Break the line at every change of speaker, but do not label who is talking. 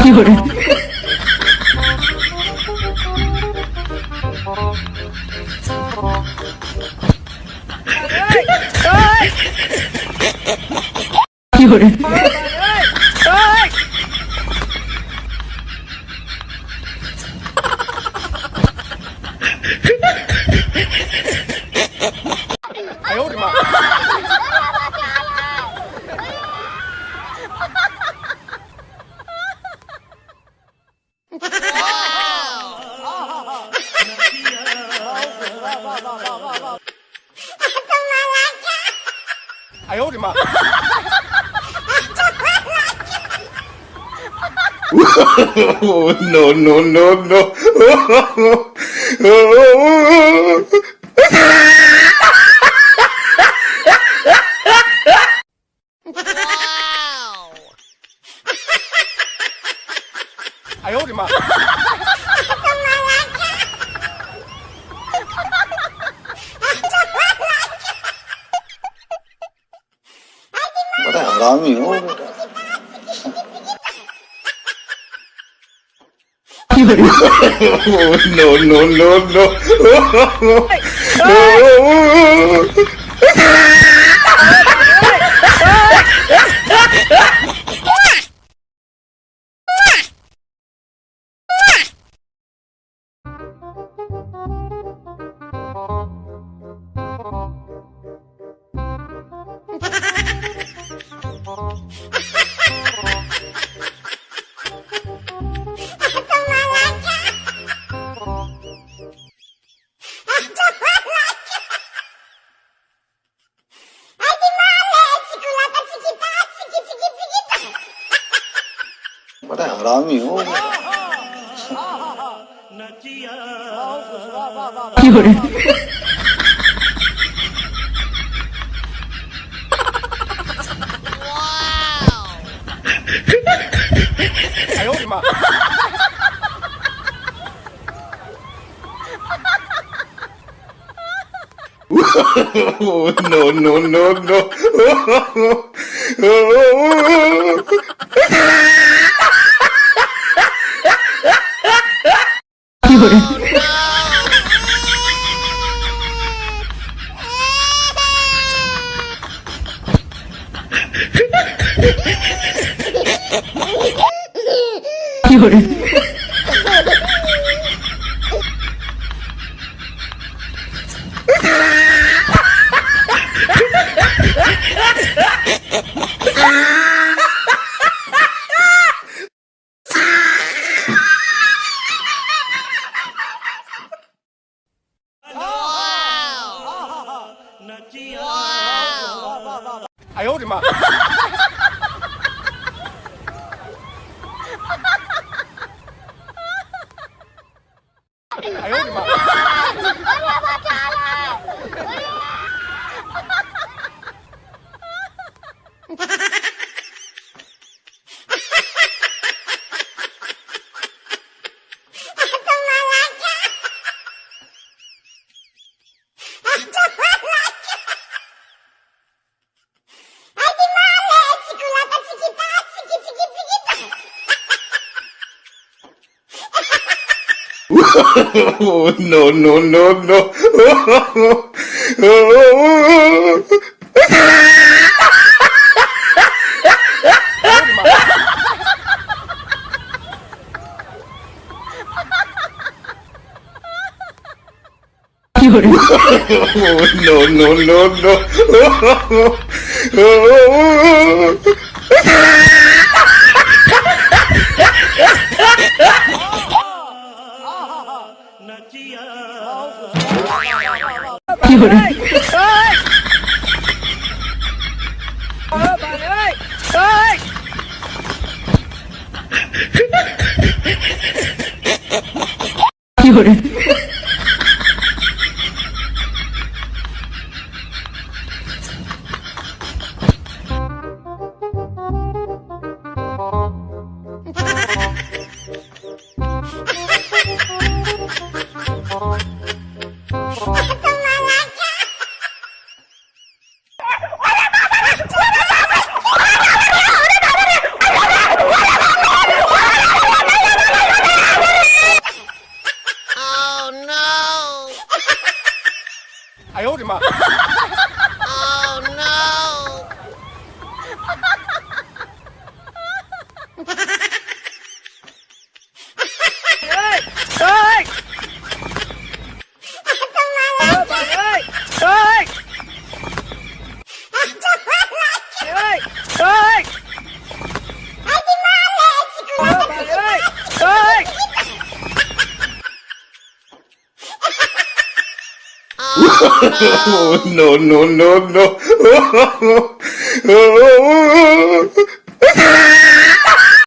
有人，有人，
哎呦我的妈！哎呦我的妈！No no no no！ 哎呦我的妈！
我太好命了。
有人，No
no no no！
我太好命了。
有人，
哎呦我的妈！No no no no！
有人，有人，
哎呦我的妈！哎呦我的妈！No no no no！
有人，
No no no no！
有人，有人，
Oh no no no no.